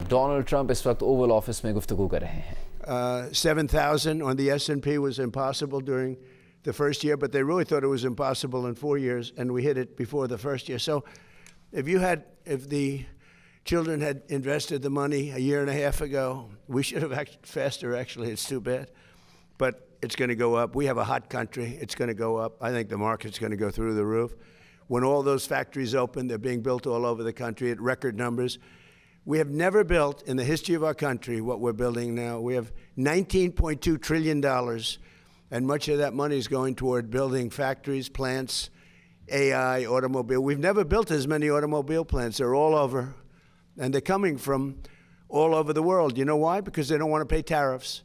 Donald Trump इस वक्त Oval office में गुफ्तगू कर रहे हैं। 7,000 on the S&P was impossible during the first year, but they really thought it was impossible in 4 years, and we hit it before the first year. So if the children had invested the money a year and a half ago, we should have acted faster, actually. It's too bad. But it's going to go up. We have a hot country. It's going to go up. I think the market's going to go through the roof. When all those factories open, they're being built all over the country at record numbers. We have never built in the history of our country what we're building now. We have $19.2 trillion, and much of that money is going toward building factories, plants, AI, automobile. We've never built as many automobile plants. They're all over, and they're coming from all over the world. You know why? Because they don't want to pay tariffs.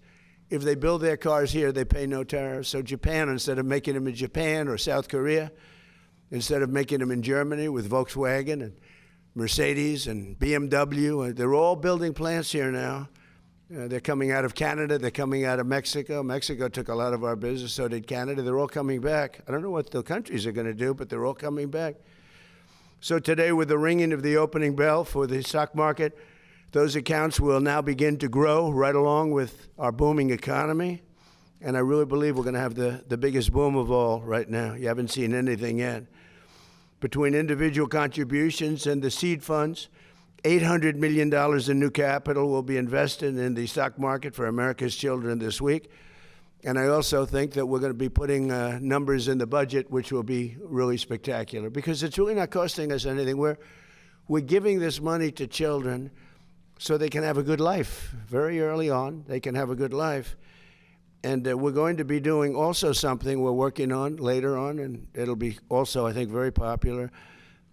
If they build their cars here, they pay no tariffs. So Japan, instead of making them in Japan or South Korea, instead of making them in Germany with Volkswagen and Mercedes and BMW, they're all building plants here now. They're coming out of Canada. They're coming out of Mexico. Mexico took a lot of our business, so did Canada. They're all coming back. I don't know what the countries are going to do, but they're all coming back. So today, with the ringing of the opening bell for the stock market, those accounts will now begin to grow right along with our booming economy. And I really believe we're going to have the biggest boom of all right now. You haven't seen anything yet. Between individual contributions and the seed funds, $800 million in new capital will be invested in the stock market for America's children this week. And I also think that we're going to be putting numbers in the budget which will be really spectacular, because it's really not costing us anything. We're giving this money to children so they can have a good life. Very early on, they can have a good life. And we're going to be doing also something we're working on later on, and it'll be also, I think, very popular.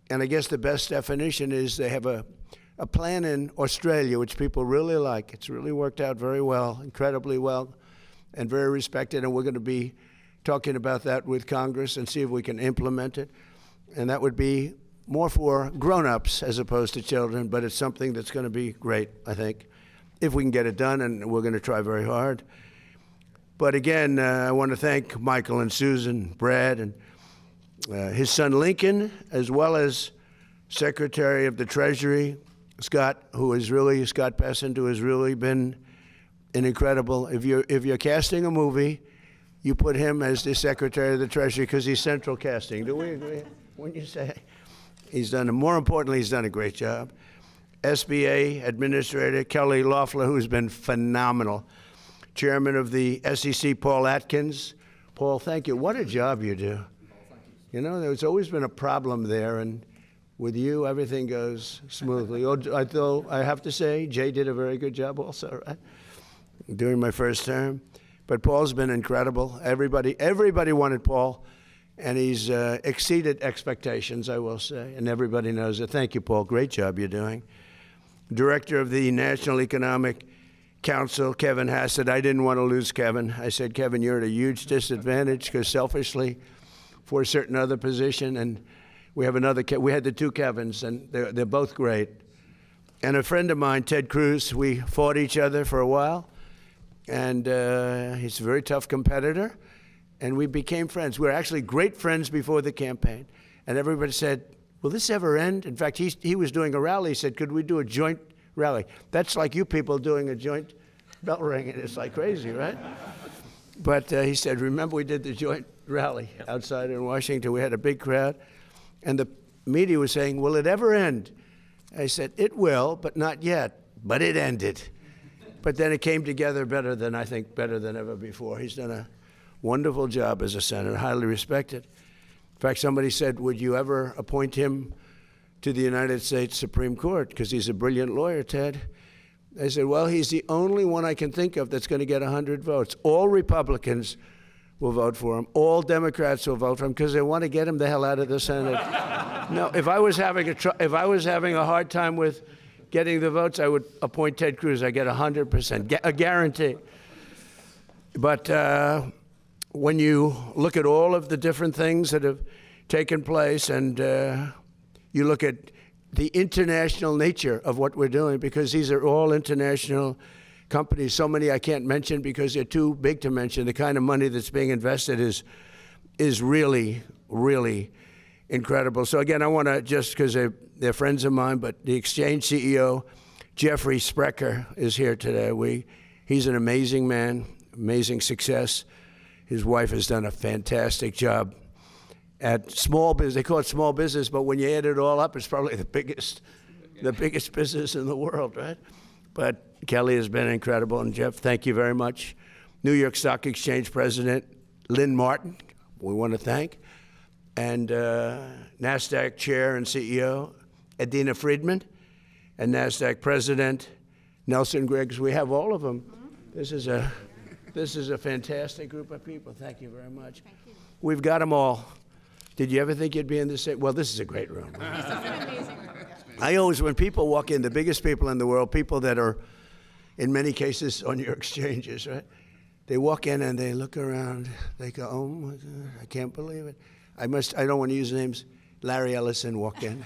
And I guess the best definition is they have a plan in Australia, which people really like. It's really worked out very well, incredibly well, and very respected. And we're going to be talking about that with Congress and see if we can implement it. And that would be more for grown-ups as opposed to children, but it's something that's going to be great, I think, if we can get it done, and we're going to try very hard. But again, I want to thank Michael and Susan, Brad, and his son Lincoln, as well as Secretary of the Treasury, Scott Bessent, who has really been an incredible. If you're casting a movie, you put him as the Secretary of the Treasury because he's central casting. Do we agree? When you say more importantly, he's done a great job. SBA Administrator Kelly Loeffler, who's been phenomenal. Chairman of the SEC, Paul Atkins. Paul, thank you. What a job you do. You know, there's always been a problem there, and with you, everything goes smoothly. Although I have to say, Jay did a very good job also, right? During my first term. But Paul's been incredible. Everybody wanted Paul, and he's exceeded expectations, I will say, and everybody knows it. Thank you, Paul. Great job you're doing. Director of the National Economic Council, Kevin Hassett. I didn't want to lose Kevin. I said, Kevin, you're at a huge disadvantage because selfishly, for a certain other position, and we have another. We had the two Kevins, and they're both great. And a friend of mine, Ted Cruz, we fought each other for a while, and he's a very tough competitor, and we became friends. We were actually great friends before the campaign, and everybody said, will this ever end? In fact, he was doing a rally. He said, could we do a joint rally? That's like you people doing a joint bell ringing. It's like crazy, right? But he said, remember we did the joint rally outside in Washington. We had a big crowd. And the media was saying, will it ever end? I said, it will, but not yet. But it ended. But then it came together better than ever before. He's done a wonderful job as a senator, highly respected. In fact, somebody said, would you ever appoint him to the United States Supreme Court, because he's a brilliant lawyer, Ted? I said, well, he's the only one I can think of that's going to get 100 votes. All Republicans will vote for him. All Democrats will vote for him because they want to get him the hell out of the Senate. No, if I was having a hard time with getting the votes, I would appoint Ted Cruz. I get 100%, a guarantee. But when you look at all of the different things that have taken place, and you look at the international nature of what we're doing, because these are all international companies. So many I can't mention because they're too big to mention. The kind of money that's being invested is really, really incredible. So again, I want to, just because they're friends of mine, but the Exchange CEO, Jeffrey Sprecher is here today. He's an amazing man, amazing success. His wife has done a fantastic job at small business. They call it small business, but when you add it all up, it's probably the biggest business in the world, right? But Kelly has been incredible. And Jeff, thank you very much. New York Stock Exchange President Lynn Martin, we want to thank. And NASDAQ Chair and CEO Adina Friedman, and NASDAQ President Nelson Griggs. We have all of them. This is a fantastic group of people. Thank you very much. Thank you. We've got them all. Did you ever think you'd be in this? Well, this is a great room. This is an amazing room. I always, when people walk in, the biggest people in the world, people that are, in many cases, on your exchanges, right? They walk in and they look around. They go, "Oh my God, I can't believe it." I don't want to use names. Larry Ellison walked in.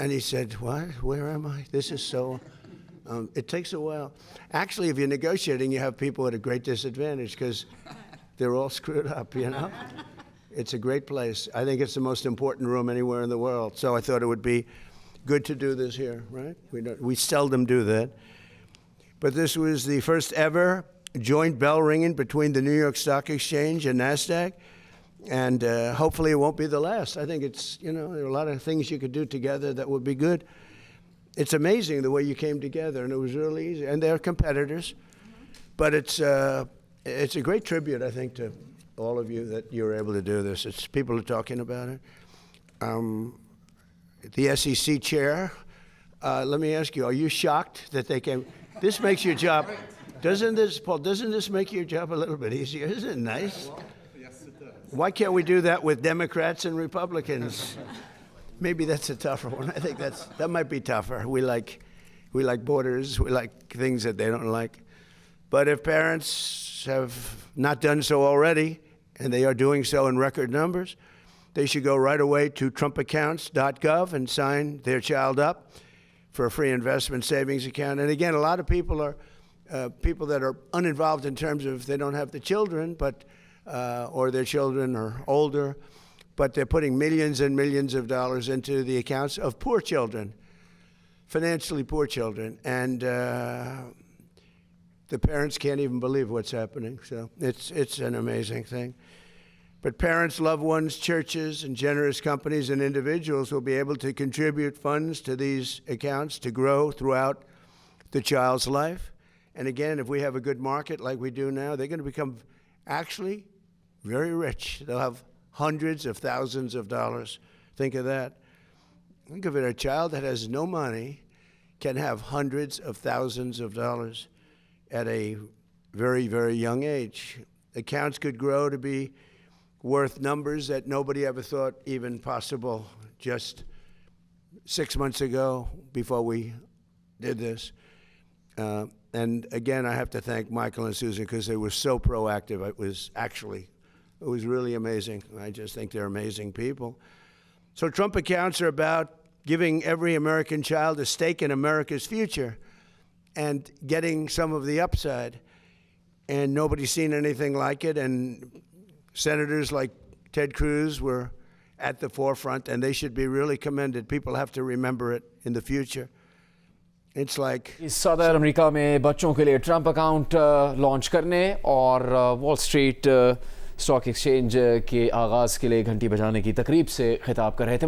And he said, "What? Where am I? This is so..." It takes a while. Actually, if you're negotiating, you have people at a great disadvantage because they're all screwed up, you know? It's a great place. I think it's the most important room anywhere in the world. So I thought it would be good to do this here, right? We seldom do that. But this was the first ever joint bell ringing between the New York Stock Exchange and NASDAQ. And hopefully it won't be the last. I think it's, you know, there are a lot of things you could do together that would be good. It's amazing the way you came together, and it was really easy. And they're competitors. But it's a great tribute, I think, to all of you that you were able to do this. It's people are talking about it. The SEC chair, let me ask you, are you shocked that they came? This makes your job, doesn't this make your job a little bit easier? Isn't it nice? Yes, it does. Why can't we do that with Democrats and Republicans? Maybe that's a tougher one. I think that might be tougher. We like borders. We like things that they don't like. But if parents have not done so already, and they are doing so in record numbers, they should go right away to trumpaccounts.gov and sign their child up for a free investment savings account. And again, a lot of people are people that are uninvolved in terms of they don't have the children, but or their children are older, but they're putting millions and millions of dollars into the accounts of poor children, financially poor children. And the parents can't even believe what's happening. So it's an amazing thing. But parents, loved ones, churches, and generous companies and individuals will be able to contribute funds to these accounts to grow throughout the child's life. And again, if we have a good market like we do now, they're going to become actually very rich. They'll have hundreds of thousands of dollars. Think of that. Think of it, a child that has no money can have hundreds of thousands of dollars at a very, very young age. Accounts could grow to be worth numbers that nobody ever thought even possible just 6 months ago before we did this. And again, I have to thank Michael and Susan because they were so proactive. It was really amazing. I just think they're amazing people. So Trump accounts are about giving every American child a stake in America's future and getting some of the upside. And nobody's seen anything like it. And senators like Ted Cruz were at the forefront, and they should be really commended. People have to remember it in the future. It's like सदर America में बच्चों के लिए Trump account launch करने और wall street stock exchange के आगाज़ के लिए घंटी बजाने की तकरीब से खिताब कर रहे थे।